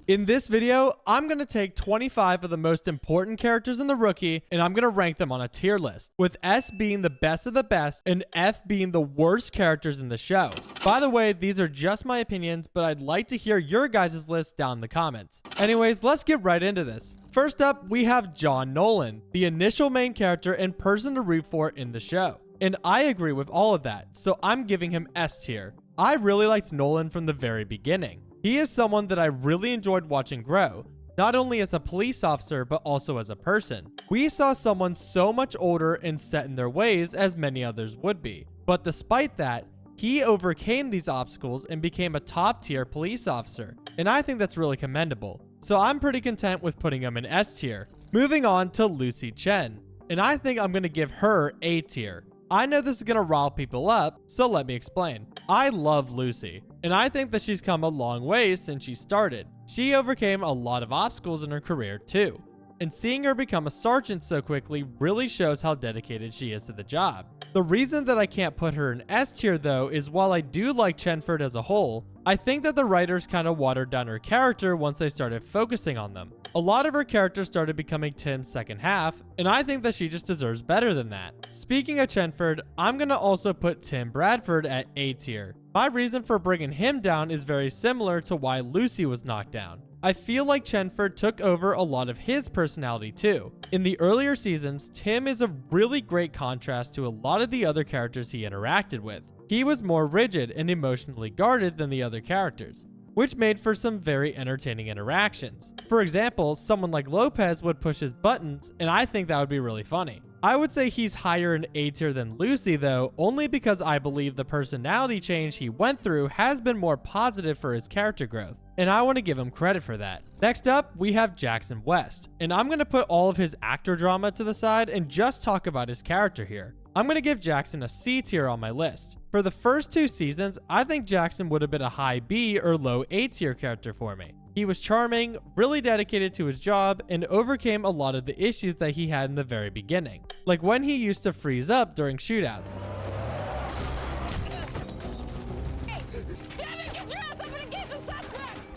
In this video, I'm going to take 25 of the most important characters in The Rookie and I'm going to rank them on a tier list, with S being the best of the best and F being the worst characters in the show. By the way, these are just my opinions, but I'd like to hear your guys' list down in the comments. Anyways, let's get right into this. First up, we have John Nolan, the initial main character and person to root for in the show. And I agree with all of that, so I'm giving him S tier. I really liked Nolan from the very beginning. He is someone that I really enjoyed watching grow, not only as a police officer, but also as a person. We saw someone so much older and set in their ways as many others would be. But despite that, he overcame these obstacles and became a top tier police officer. And I think that's really commendable. So I'm pretty content with putting him in S tier. Moving on to Lucy Chen. And I think I'm going to give her A tier. I know this is going to rile people up, so let me explain. I love Lucy, and I think that she's come a long way since she started. She overcame a lot of obstacles in her career too, and seeing her become a sergeant so quickly really shows how dedicated she is to the job. The reason that I can't put her in S tier though is while I do like Chenford as a whole, I think that the writers kind of watered down her character once they started focusing on them. A lot of her characters started becoming Tim's second half, and I think that she just deserves better than that. Speaking of Chenford, I'm going to also put Tim Bradford at A tier. My reason for bringing him down is very similar to why Lucy was knocked down. I feel like Chenford took over a lot of his personality too. In the earlier seasons, Tim is a really great contrast to a lot of the other characters he interacted with. He was more rigid and emotionally guarded than the other characters, which made for some very entertaining interactions. For example, someone like Lopez would push his buttons, and I think that would be really funny. I would say he's higher in A tier than Lucy though, only because I believe the personality change he went through has been more positive for his character growth, and I want to give him credit for that. Next up, we have Jackson West, and I'm going to put all of his actor drama to the side and just talk about his character here. I'm going to give Jackson a C tier on my list. For the first 2 seasons, I think Jackson would have been a high B or low A tier character for me. He was charming, really dedicated to his job, and overcame a lot of the issues that he had in the very beginning, like when he used to freeze up during shootouts.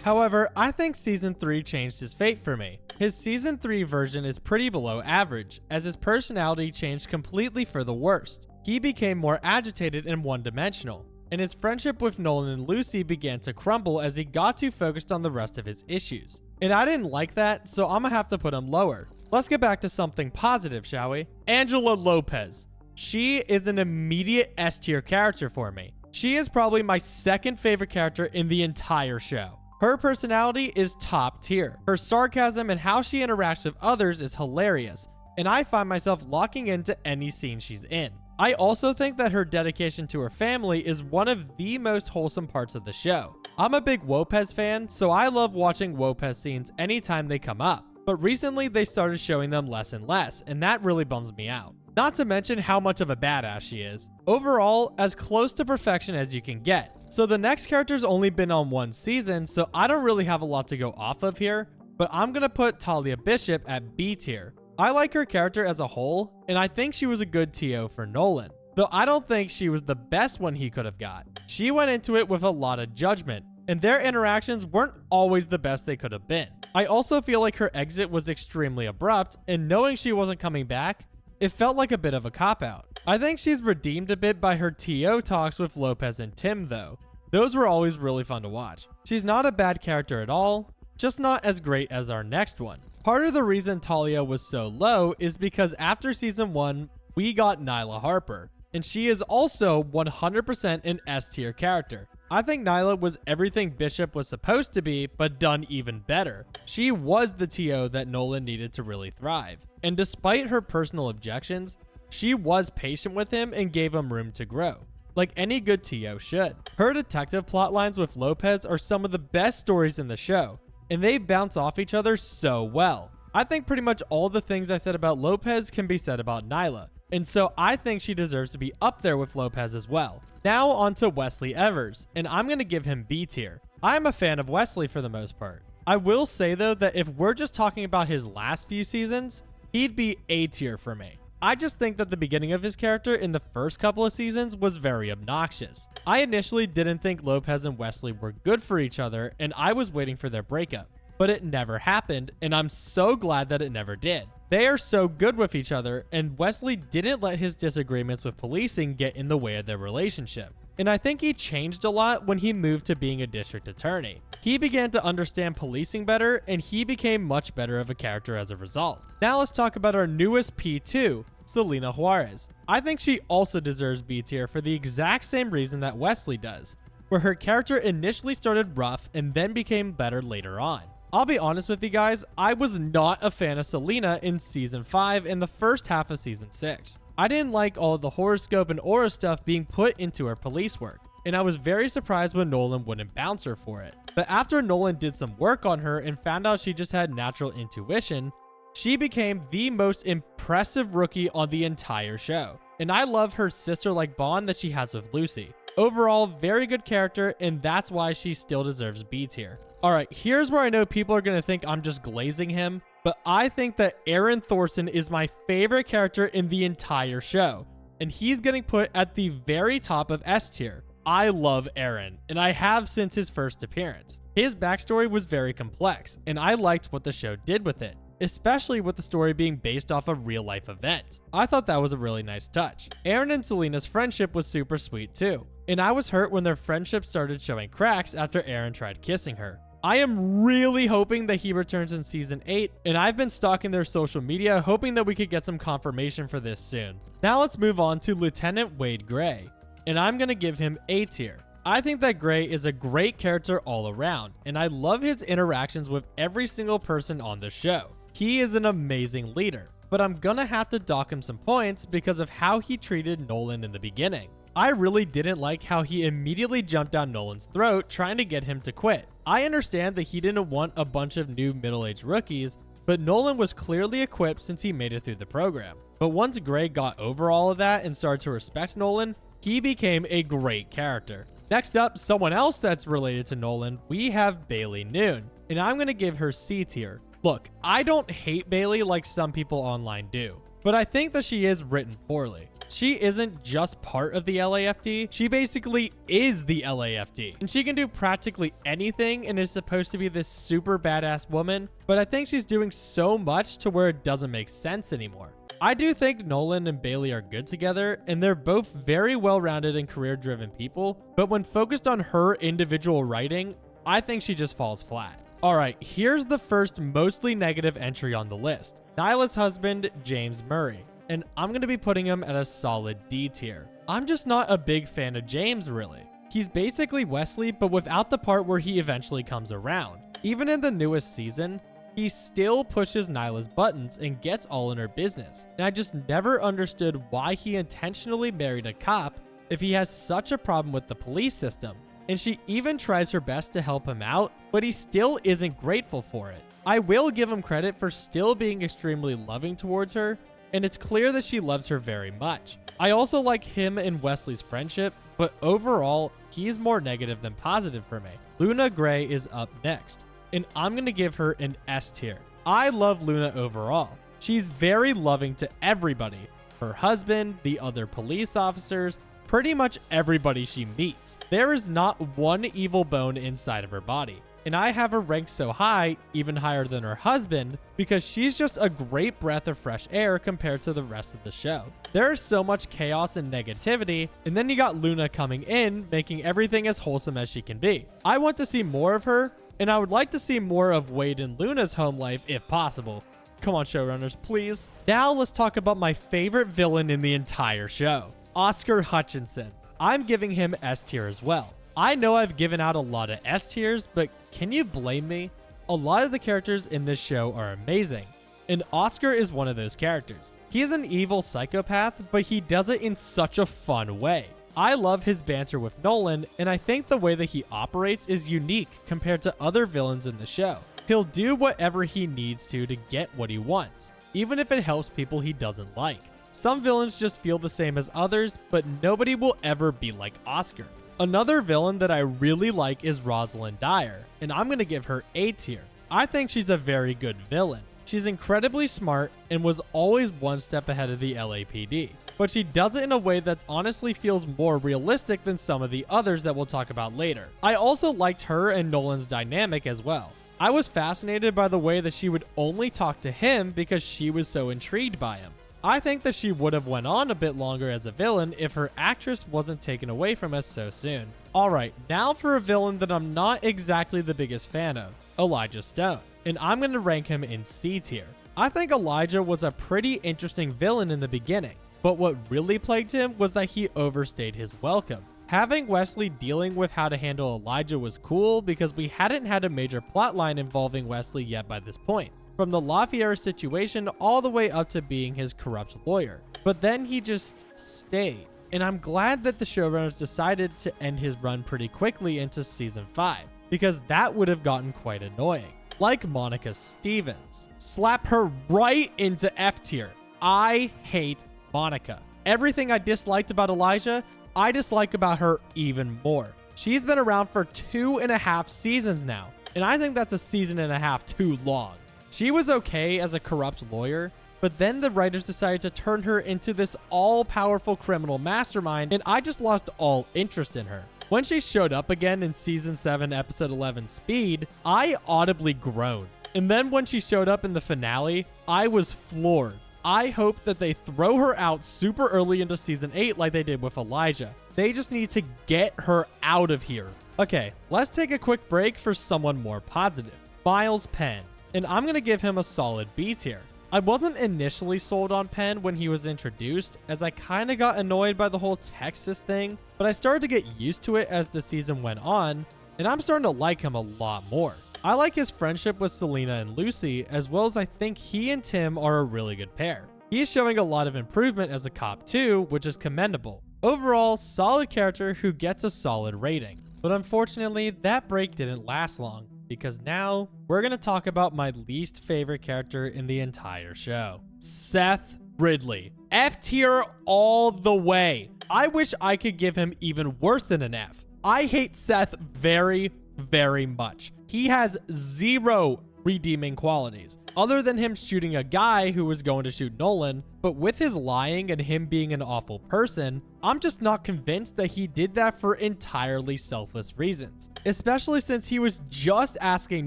However, I think Season 3 changed his fate for me. His Season 3 version is pretty below average, as his personality changed completely for the worst. He became more agitated and one-dimensional, and his friendship with Nolan and Lucy began to crumble as he got too focused on the rest of his issues. And I didn't like that, so I'm gonna have to put him lower. Let's get back to something positive, shall we? Angela Lopez. She is an immediate S tier character for me. She is probably my second favorite character in the entire show. Her personality is top tier. Her sarcasm and how she interacts with others is hilarious, and I find myself locking into any scene she's in. I also think that her dedication to her family is one of the most wholesome parts of the show. I'm a big Lopez fan, so I love watching Lopez scenes anytime they come up, but recently they started showing them less and less, and that really bums me out. Not to mention how much of a badass she is. Overall, as close to perfection as you can get. So the next character's only been on 1 season, so I don't really have a lot to go off of here, but I'm gonna put Talia Bishop at B tier. I like her character as a whole, and I think she was a good TO for Nolan, though I don't think she was the best one he could have got. She went into it with a lot of judgment, and their interactions weren't always the best they could have been. I also feel like her exit was extremely abrupt, and knowing she wasn't coming back, it felt like a bit of a cop-out. I think she's redeemed a bit by her TO talks with Lopez and Tim though. Those were always really fun to watch. She's not a bad character at all, just not as great as our next one. Part of the reason Talia was so low is because after season 1, we got Nyla Harper, and she is also 100% an S tier character. I think Nyla was everything Bishop was supposed to be, but done even better. She was the TO that Nolan needed to really thrive, and despite her personal objections, she was patient with him and gave him room to grow, like any good TO should. Her detective plotlines with Lopez are some of the best stories in the show, and they bounce off each other so well. I think pretty much all the things I said about Lopez can be said about Nyla, and so I think she deserves to be up there with Lopez as well. Now on to Wesley Evers, and I'm going to give him B tier. I'm a fan of Wesley for the most part. I will say though that if we're just talking about his last few seasons, he'd be A tier for me. I just think that the beginning of his character in the first couple of seasons was very obnoxious. I initially didn't think Lopez and Wesley were good for each other, and I was waiting for their breakup. but it never happened, and I'm so glad that it never did. They are so good with each other, and Wesley didn't let his disagreements with policing get in the way of their relationship. And I think he changed a lot when he moved to being a district attorney. He began to understand policing better, and he became much better of a character as a result. Now let's talk about our newest P2, Selena Juarez. I think she also deserves B tier for the exact same reason that Wesley does, where her character initially started rough and then became better later on. I'll be honest with you guys, I was not a fan of Selena in Season 5 and the first half of Season 6. I didn't like all of the horoscope and aura stuff being put into her police work, and I was very surprised when Nolan wouldn't bounce her for it. But after Nolan did some work on her and found out she just had natural intuition, she became the most impressive rookie on the entire show. And I love her sister-like bond that she has with Lucy. Overall, very good character, and that's why she still deserves B tier. Alright, here's where I know people are going to think I'm just glazing him, but I think that Aaron Thorson is my favorite character in the entire show, and he's getting put at the very top of S tier. I love Aaron, and I have since his first appearance. His backstory was very complex, and I liked what the show did with it, especially with the story being based off a real-life event. I thought that was a really nice touch. Aaron and Selena's friendship was super sweet too, and I was hurt when their friendship started showing cracks after Aaron tried kissing her. I am really hoping that he returns in Season 8, and I've been stalking their social media hoping that we could get some confirmation for this soon. Now let's move on to Lieutenant Wade Gray, and I'm going to give him A tier. I think that Gray is a great character all around, and I love his interactions with every single person on the show. He is an amazing leader, but I'm gonna have to dock him some points because of how he treated Nolan in the beginning. I really didn't like how he immediately jumped down Nolan's throat trying to get him to quit. I understand that he didn't want a bunch of new middle-aged rookies, but Nolan was clearly equipped since he made it through the program. But once Gray got over all of that and started to respect Nolan, he became a great character. Next up, someone else that's related to Nolan, we have Bailey Noon, and I'm gonna give her C tier. Look, I don't hate Bailey like some people online do, but I think that she is written poorly. She isn't just part of the LAFD, she basically is the LAFD. And she can do practically anything and is supposed to be this super badass woman, but I think she's doing so much to where it doesn't make sense anymore. I do think Nolan and Bailey are good together, and they're both very well-rounded and career-driven people, but when focused on her individual writing, I think she just falls flat. Alright, here's the first mostly negative entry on the list. Nyla's husband, James Murray. And I'm going to be putting him at a solid D tier. I'm just not a big fan of James, really. He's basically Wesley, but without the part where he eventually comes around. Even in the newest season, he still pushes Nyla's buttons and gets all in her business. And I just never understood why he intentionally married a cop if he has such a problem with the police system. And she even tries her best to help him out, but he still isn't grateful for it. I will give him credit for still being extremely loving towards her, and it's clear that she loves her very much. I also like him and Wesley's friendship, but overall, he's more negative than positive for me. Luna Gray is up next, and I'm gonna give her an S tier. I love Luna overall. She's very loving to everybody. Her husband, the other police officers, pretty much everybody she meets. There is not one evil bone inside of her body. And I have her ranked so high, even higher than her husband, because she's just a great breath of fresh air compared to the rest of the show. There is so much chaos and negativity, and then you got Luna coming in, making everything as wholesome as she can be. I want to see more of her, and I would like to see more of Wade and Luna's home life if possible. Come on, showrunners, please. Now let's talk about my favorite villain in the entire show, Oscar Hutchinson. I'm giving him S tier as well. I know I've given out a lot of S tiers, but can you blame me? A lot of the characters in this show are amazing, and Oscar is one of those characters. He is an evil psychopath, but he does it in such a fun way. I love his banter with Nolan, and I think the way that he operates is unique compared to other villains in the show. He'll do whatever he needs to get what he wants, even if it helps people he doesn't like. Some villains just feel the same as others, but nobody will ever be like Oscar. Another villain that I really like is Rosalind Dyer, and I'm going to give her A tier. I think she's a very good villain. She's incredibly smart and was always one step ahead of the LAPD, but she does it in a way that honestly feels more realistic than some of the others that we'll talk about later. I also liked her and Nolan's dynamic as well. I was fascinated by the way that she would only talk to him because she was so intrigued by him. I think that she would have went on a bit longer as a villain if her actress wasn't taken away from us so soon. Alright, now for a villain that I'm not exactly the biggest fan of, Elijah Stone. And I'm going to rank him in C tier. I think Elijah was a pretty interesting villain in the beginning, but what really plagued him was that he overstayed his welcome. Having Wesley dealing with how to handle Elijah was cool because we hadn't had a major plotline involving Wesley yet by this point, from the Lafayette situation all the way up to being his corrupt lawyer. But then he just stayed, and I'm glad that the showrunners decided to end his run pretty quickly into season 5, because that would have gotten quite annoying. Like Monica Stevens. Slap her right into F tier. I hate Monica. Everything I disliked about Elijah, I dislike about her even more. She's been around for 2.5 seasons now, and I think that's a season and a half too long. She was okay as a corrupt lawyer, but then the writers decided to turn her into this all-powerful criminal mastermind, and I just lost all interest in her. When she showed up again in season 7, episode 11, Speed, I audibly groaned. And then when she showed up in the finale, I was floored. I hope that they throw her out super early into season 8 like they did with Elijah. They just need to get her out of here. Okay, let's take a quick break for someone more positive. Miles Penn. And I'm going to give him a solid B tier. I wasn't initially sold on Penn when he was introduced, as I kind of got annoyed by the whole Texas thing, but I started to get used to it as the season went on, and I'm starting to like him a lot more. I like his friendship with Selena and Lucy, as well as I think he and Tim are a really good pair. He is showing a lot of improvement as a cop too, which is commendable. Overall, solid character who gets a solid rating. But unfortunately, that break didn't last long, because now we're going to talk about my least favorite character in the entire show. Seth Ridley. F tier all the way. I wish I could give him even worse than an F. I hate Seth very, very much. He has zero redeeming qualities, other than him shooting a guy who was going to shoot Nolan, but with his lying and him being an awful person, I'm just not convinced that he did that for entirely selfless reasons, especially since he was just asking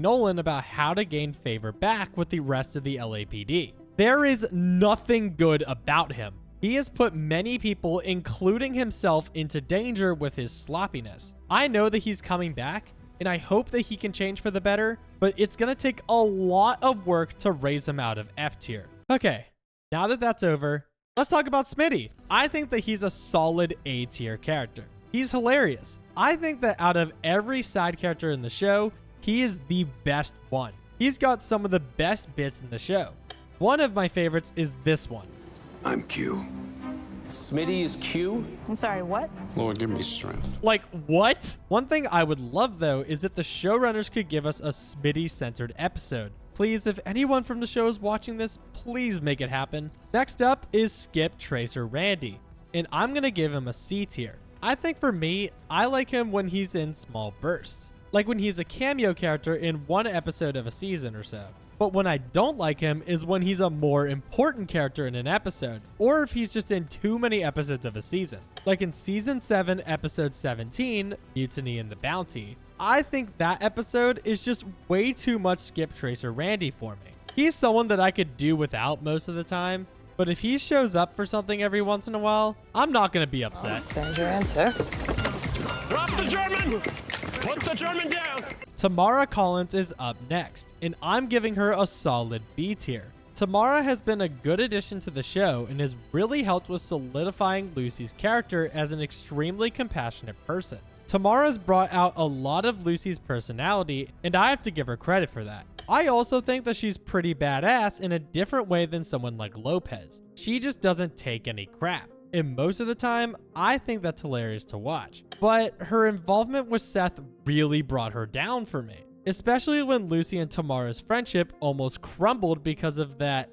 Nolan about how to gain favor back with the rest of the LAPD. There is nothing good about him. He has put many people, including himself, into danger with his sloppiness. I know that he's coming back, and I hope that he can change for the better, but it's going to take a lot of work to raise him out of F tier. Okay, now that that's over, let's talk about Smitty. I think that he's a solid A tier character. He's hilarious. I think that out of every side character in the show, he is the best one. He's got some of the best bits in the show. One of my favorites is this one. I'm Q. Smitty is Q? I'm sorry, what? Lord, give me strength. Like, what? One thing I would love, though, is if the showrunners could give us a Smitty-centered episode. Please, if anyone from the show is watching this, please make it happen. Next up is Skip Tracer Randy, and I'm going to give him a C tier. I think for me, I like him when he's in small bursts, like when he's a cameo character in one episode of a season or so. But when I don't like him is when he's a more important character in an episode, or if he's just in too many episodes of a season. Like in season 7, episode 17, Mutiny and the Bounty. I think that episode is just way too much Skip Tracer Randy for me. He's someone that I could do without most of the time, but if he shows up for something every once in a while, I'm not going to be upset. There's your answer. Drop the German! Put the German down! Tamara Collins is up next, and I'm giving her a solid B tier. Tamara has been a good addition to the show and has really helped with solidifying Lucy's character as an extremely compassionate person. Tamara's brought out a lot of Lucy's personality, and I have to give her credit for that. I also think that she's pretty badass in a different way than someone like Lopez. She just doesn't take any crap. And most of the time, I think that's hilarious to watch. But her involvement with Seth really brought her down for me, especially when Lucy and Tamara's friendship almost crumbled because of that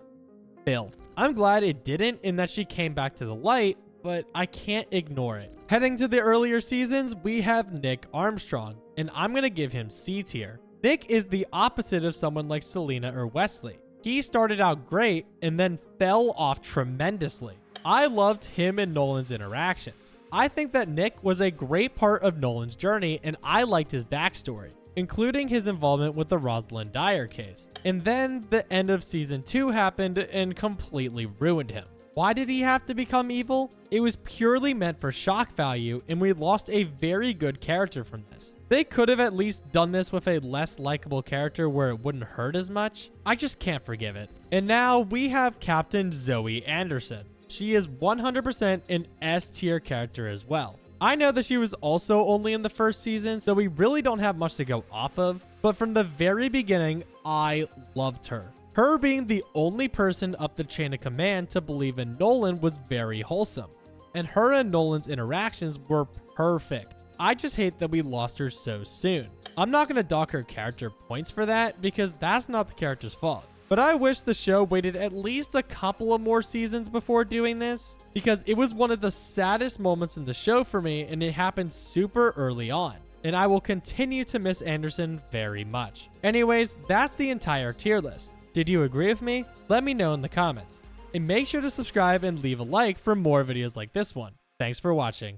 filth. I'm glad it didn't in that she came back to the light, but I can't ignore it. Heading to the earlier seasons, we have Nick Armstrong, and I'm going to give him C tier. Nick is the opposite of someone like Selena or Wesley. He started out great and then fell off tremendously. I loved him and Nolan's interactions. I think that Nick was a great part of Nolan's journey, and I liked his backstory. including his involvement with the Rosalind Dyer case. And then the end of season 2 happened and completely ruined him. Why did he have to become evil? It was purely meant for shock value, and we lost a very good character from this. They could have at least done this with a less likable character where it wouldn't hurt as much. I just can't forgive it. And now we have Captain Zoe Anderson. She is 100% an S tier character as well. I know that she was also only in the first season, so we really don't have much to go off of, but from the very beginning, I loved her. Her being the only person up the chain of command to believe in Nolan was very wholesome, and her and Nolan's interactions were perfect. I just hate that we lost her so soon. I'm not going to dock her character points for that because that's not the character's fault. But I wish the show waited at least a couple of more seasons before doing this, because it was one of the saddest moments in the show for me, and it happened super early on. And I will continue to miss Anderson very much. Anyways, that's the entire tier list. Did you agree with me? Let me know in the comments. And make sure to subscribe and leave a like for more videos like this one. Thanks for watching.